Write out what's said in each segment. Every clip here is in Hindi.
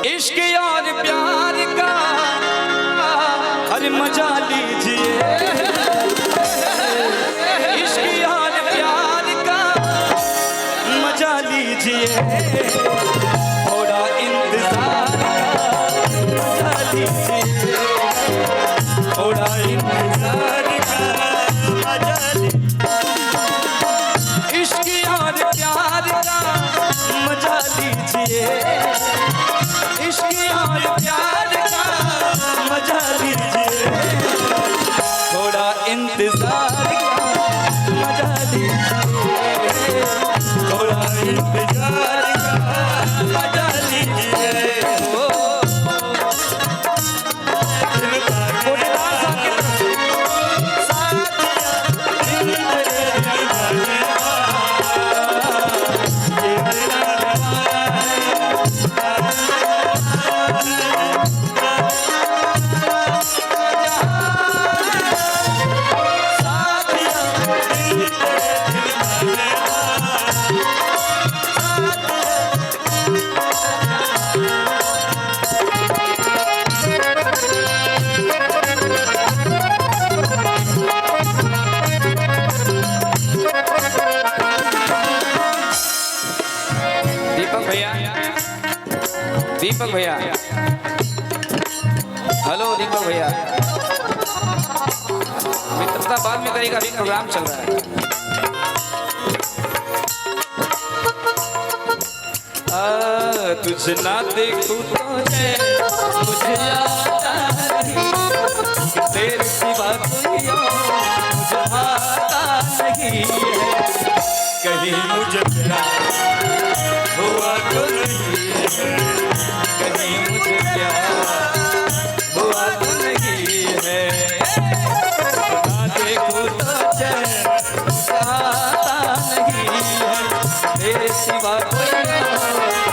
इश्क और प्यार का अरे मजा लीजिए, इश्क और प्यार का मजा लीजिए, थोड़ा इंतजार का मजा लीजिए, थोड़ा इंतजार का मजा लीजिए, इश्क और प्यार का मजा लीजिए, इश्क और प्यार का मजा लीजिए, थोड़ा इंतजार का मजा लीजिए, थोड़ा इंतजार का मजा लीजिए। दीपक भैया, हेलो दीपक भैया, मित्रता बाद में करेगा, अभी प्रोग्राम चल रहा है। तुझे ना देखूं तो मुझे आता नहीं, तेरे सिवा कोई मुझे आता नहीं है, कहीं मुझे प्यार हुआ तो नहीं है, कहीं मुझे प्यार हुआ तो नहीं है, ना देखूं तो चैन आता नहीं है, तेरे सिवा कोई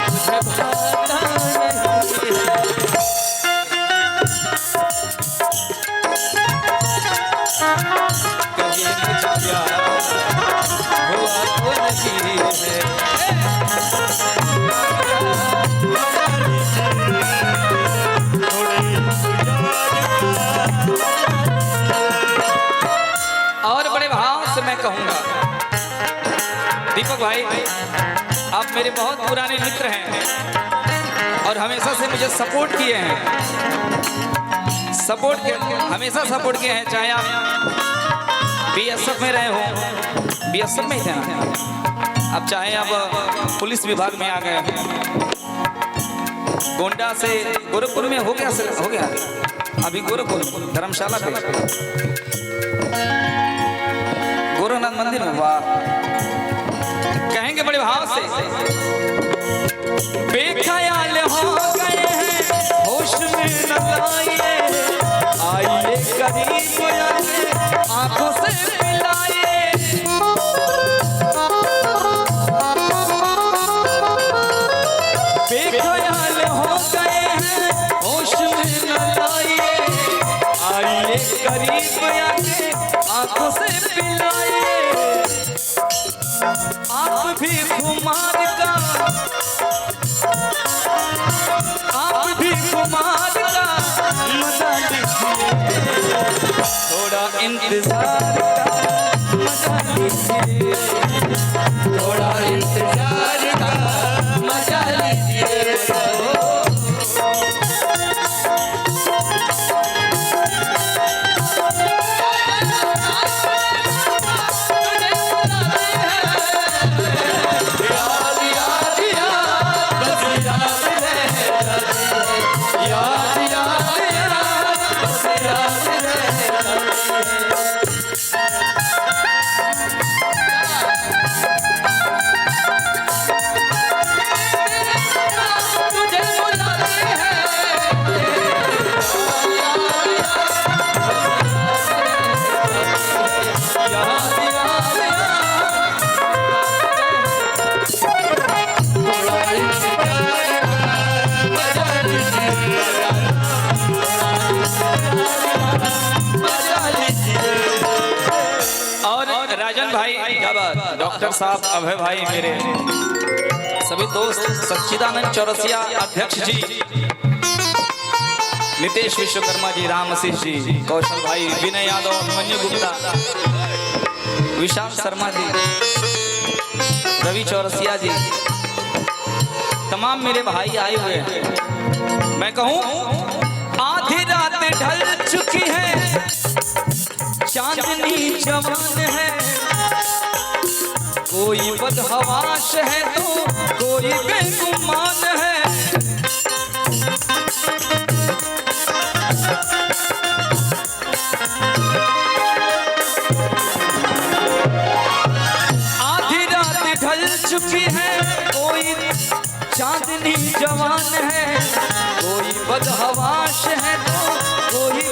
मुझे भाता नहीं है। कहीं मुझे प्यार हुआ तो नहीं है, और बड़े भाव से मैं कहूंगा, दीपक भाई आप मेरे बहुत पुराने मित्र हैं और हमेशा से मुझे सपोर्ट किए हैं, हमेशा सपोर्ट किए हैं, चाहे आप बीएसएफ में रहे हो, बीएसएफ में ही थे ना, अब चाहे आप पुलिस विभाग में आ गए, गोंडा से गोरखपुर में हो गया अभी गोरखपुर धर्मशाला पे गोरखनाथ मंदिर में, वाह, कहेंगे बड़े भाव से, बेख्याल हो गए हैं होश में न लाइए, आइए करीब आइए आंखों से मिलाइए, बेख्याल हो गए हैं होश में न लाइए, आइए करीब आइए आंखों से पिलाइए, आप भी खुमार का मजा लीजिए, थोड़ा इंतजार का मजा लीजिए, थोड़ा इंतजार का मजा लीजिए। राजन भाई, क्या बात, डॉक्टर साहब, अभय भाई, मेरे सभी दोस्त सच्चिदानंद चौरसिया अध्यक्ष जी, नितेश विश्वकर्मा जी, राम आशीष जी, कौशल भाई, विनय यादव, अभिमन्यु गुप्ता, विशाल शर्मा जी, रवि चौरसिया जी, तमाम मेरे भाई आए हुए हैं। मैं कहूं आधी रात ढल चुकी है, चांदनी जवान है, कोई बदहवास है तो कोई बेगुमान है। आधी रात ढल चुकी है, कोई चांदनी जवान है, कोई बदहवास है तो कोई